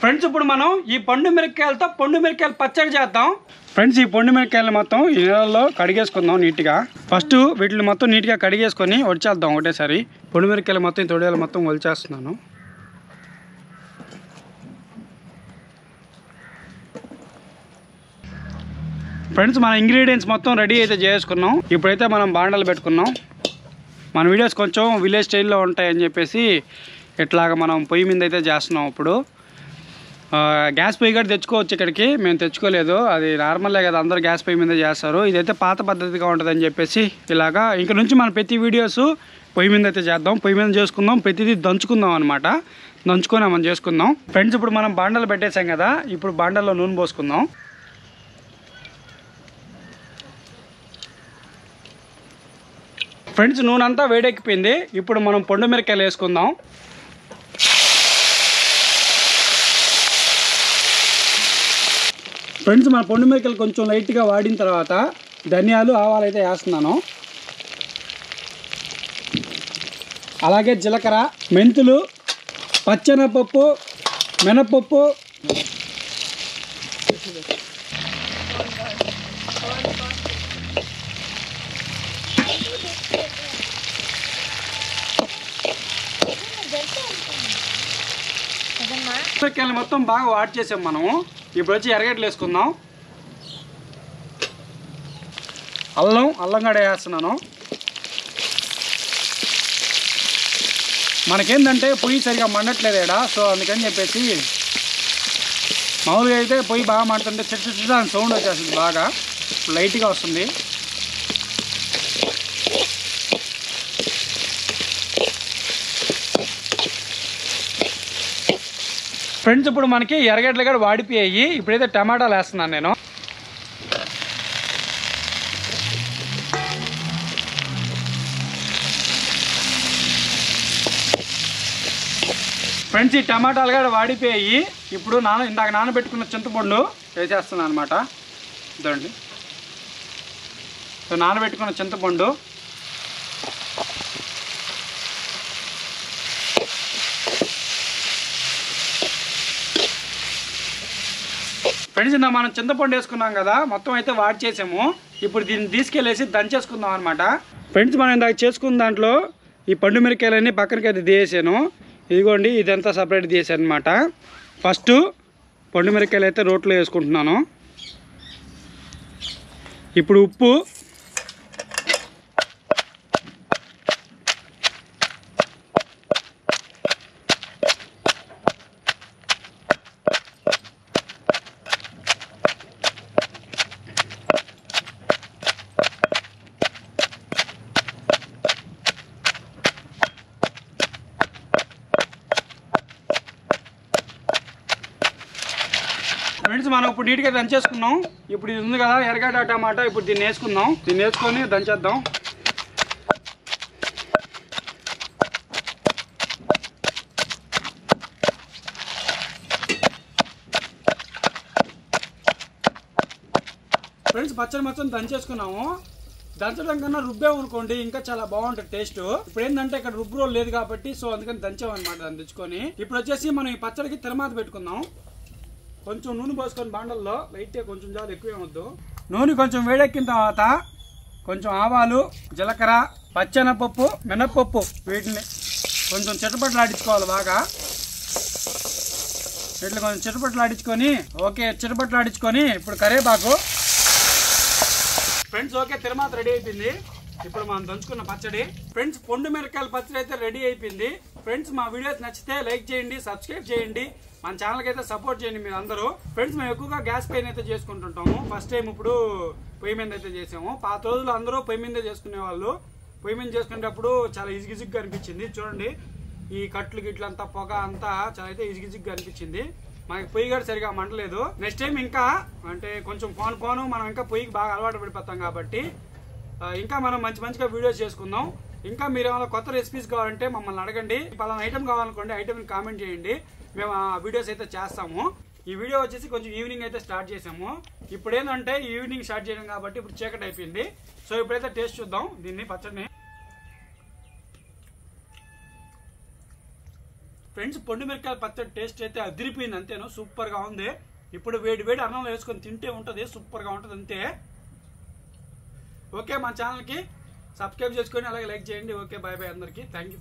Friends ఇప్పుడు మనం ఈ పండు మిరపకాయలతో పండు మిరపకాయలు పచ్చడి చేద్దాం. ఫ్రెండ్స్ ఈ పండు మిరపకాయలు మొత్తం ఈ నీళ్ళలో కడిగేసుకుందాం నీట్గా. ఫస్ట్ వీటిని మొత్తం నీట్గా కడిగేసుకొని వచ్చేద్దాం ఒకటేసారి. పండు మిరపకాయలు మొత్తం తొడియాలు మొత్తం ఒలిచేస్తున్నాను. ఫ్రెండ్స్ మన ఇంగ్రీడియంట్స్ మొత్తం రెడీ అయితే చేసుకున్నాం. ఇప్పుడైతే మనం బాండలు పెట్టుకున్నాం. మన వీడియోస్ కొంచెం విలేజ్ స్టైల్లో ఉంటాయని చెప్పేసి ఇట్లాగ మనం పొయ్యి మీద అయితే చేస్తున్నాం. ఇప్పుడు గ్యాస్ పొయ్యి కూడా తెచ్చుకోవచ్చు. ఇక్కడికి మేము తెచ్చుకోలేదు, అది నార్మల్లే కదా, అందరూ గ్యాస్ పొయ్యి మీద చేస్తారు. ఇదైతే పాత పద్ధతిగా ఉంటుందని చెప్పేసి ఇలాగా ఇంక నుంచి మన ప్రతి వీడియోస్ పొయ్యి మీద అయితే చేద్దాం. పొయ్యి మీద చేసుకుందాం, ప్రతిదీ దంచుకుందాం అనమాట. దంచుకొని మనం చేసుకుందాం. ఫ్రెండ్స్ ఇప్పుడు మనం బాండలు పెట్టేసాం కదా, ఇప్పుడు బాండల్లో నూనె పోసుకుందాం. ఫ్రెండ్స్ నూనె అంతా వేడెక్కిపోయింది. ఇప్పుడు మనం పండు మిరపకాయలు వేసుకుందాం. ఫ్రెండ్స్ మన పండు మిరపకాయలు కొంచెం లైట్గా వాడిన తర్వాత ధనియాలు ఆవాలు అయితే వేస్తున్నాను. అలాగే జీలకర్ర, మెంతులు, పచ్చెనపప్పు, మినపప్పు, మిరపకాయలు మొత్తం బాగా వాడి చేసాం మనము. ఇప్పుడు వచ్చి ఎర్రగడ్డలు వేసుకుందాం. అల్లం కూడా వేస్తున్నాను. మనకేంటంటే పొయ్యి సరిగా మండట్లేదు ఇక్కడ, సో అందుకని చెప్పేసి మామూలుగా అయితే పొయ్యి బాగా మండుతుంటే చిట్ట అని సౌండ్ వచ్చేస్తుంది, బాగా లైట్గా వస్తుంది. ఫ్రెండ్స్ ఇప్పుడు మనకి ఎర్రగడ్డలు కూడా వాడిపోయాయి. ఇప్పుడైతే టమాటాలు వేస్తున్నాను నేను. ఫ్రెండ్స్ ఈ టమాటాలు కూడా వాడిపోయాయి. ఇప్పుడు ఇందాక నానబెట్టుకున్న చింతపండు వేసేస్తున్నాను అనమాట. ఇదండి, సో నానబెట్టుకున్న చింతపండు, ఫ్రెండ్స్ ఇందా మనం చింతపండు వేసుకున్నాం కదా, మొత్తం అయితే వాడి చేసాము. ఇప్పుడు దీన్ని తీసుకెళ్ళేసి దంచేసుకుందాం అనమాట. ఫ్రెండ్స్ మనం ఇందాక చేసుకున్న దాంట్లో ఈ పండు మిరపకాయలన్నీ పక్కనకి అయితే తీసేసాను. ఇదిగోండి, ఇదంతా సపరేట్ తీసాను అనమాట. ఫస్ట్ పండు మిరపకాయలు అయితే రోట్లో వేసుకుంటున్నాను. ఇప్పుడు ఉప్పు, ఫ్రెండ్స్ మనం ఇప్పుడు నీట్గా దంచేసుకున్నాం. ఇప్పుడు ఇది ఉంది కదా ఎర్రగడ్డ టమాటా, ఇప్పుడు దీన్ని వేసుకుందాం. దీన్ని వేసుకొని దంచేద్దాం. ఫ్రెండ్స్ పచ్చడి మొత్తం దంచేసుకున్నాము. దంచడం కన్నా రుబ్బామనుకోండి ఇంకా చాలా బాగుంటుంది టేస్ట్. ఇప్పుడు ఏంటంటే ఇక్కడ రుబ్బు రోల్ లేదు కాబట్టి, సో అందుకని దంచామన్నమాట దాన్ని తెచ్చుకొని. ఇప్పుడు వచ్చేసి మనం ఈ పచ్చడికి తిరమాత పెట్టుకుందాం. కొంచెం నూనె పోసుకొని బాండల్లో లైట్గా, కొంచెం చాలు, ఎక్కువే వద్దు. నూనె కొంచెం వేడెక్కిన తర్వాత కొంచెం ఆవాలు, జీలకర్ర, పచ్చెనపప్పు, మినపప్పు, వీటిని కొంచెం చిటపట్లాడించుకోవాలి బాగా. వీటిని కొంచెం చిటపట్లాడించుకొని, ఓకే చిటపట్లాడించుకొని ఇప్పుడు కరివేపాకు. ఫ్రెండ్స్ ఓకే, తిరమాత రెడీ అయిపోయింది. ఇప్పుడు మనం దంచుకున్న పచ్చడి. ఫ్రెండ్స్ పండు మిరపకాయల పచ్చడి అయితే రెడీ అయిపోయింది. ఫ్రెండ్స్ మా వీడియోస్ నచ్చితే లైక్ చేయండి, సబ్స్క్రైబ్ చేయండి, మన ఛానల్కి అయితే సపోర్ట్ చేయండి మీరు అందరూ. ఫ్రెండ్స్ మేము ఎక్కువగా గ్యాస్ పైన అయితే చేసుకుంటుంటాము. ఫస్ట్ టైం ఇప్పుడు పొయ్యి మీద అయితే చేసాము. పాత రోజులు అందరూ పొయ్యి మీద చేసుకునే వాళ్ళు. పొయ్యి మీద చేసుకునేటప్పుడు చాలా ఈజీగా అనిపించింది. చూడండి ఈ కట్లు గిట్లంతా పొగ అంతా చాలా అయితే ఈజీగా అనిపించింది. మనకి పొయ్యి కూడా సరిగా మంటలేదు. నెక్స్ట్ టైం ఇంకా అంటే కొంచెం పోను మనం ఇంకా పొయ్యికి బాగా అలవాటు పడిపోతాం కాబట్టి ఇంకా మనం మంచిగా వీడియోస్ చేసుకుందాం. ఇంకా మీరు ఏమైనా కొత్త రెసిపీస్ కావాలంటే మమ్మల్ని అడగండి. పలానా ఐటమ్ కావాలనుకోండి, ఐటమ్ని కామెంట్ చేయండి, మేము ఆ వీడియోస్ అయితే చేస్తాము. ఈ వీడియో వచ్చేసి కొంచెం ఈవినింగ్ అయితే స్టార్ట్ చేసాము. ఇప్పుడు ఏంటంటే ఈవినింగ్ స్టార్ట్ చేయడం కాబట్టి ఇప్పుడు చీకటి అయిపోయింది. సో ఇప్పుడైతే టేస్ట్ చూద్దాం దీన్ని, పచ్చడిని. ఫ్రెండ్స్ పొండు మిరకాయల పచ్చడి టేస్ట్ అయితే అదిరిపోయింది అంతేను, సూపర్ గా ఉంది. ఇప్పుడు వేడి వేడి అన్నంలో వేసుకొని తింటే ఉంటది, సూపర్ గా ఉంటది అంతే. ఓకే, మా ఛానల్ కి సబ్స్క్రైబ్ చేసుకొని అలాగే లైక్ చేయండి. ఓకే, బాయ్ బాయ్ అందరికి, థ్యాంక్ యూ.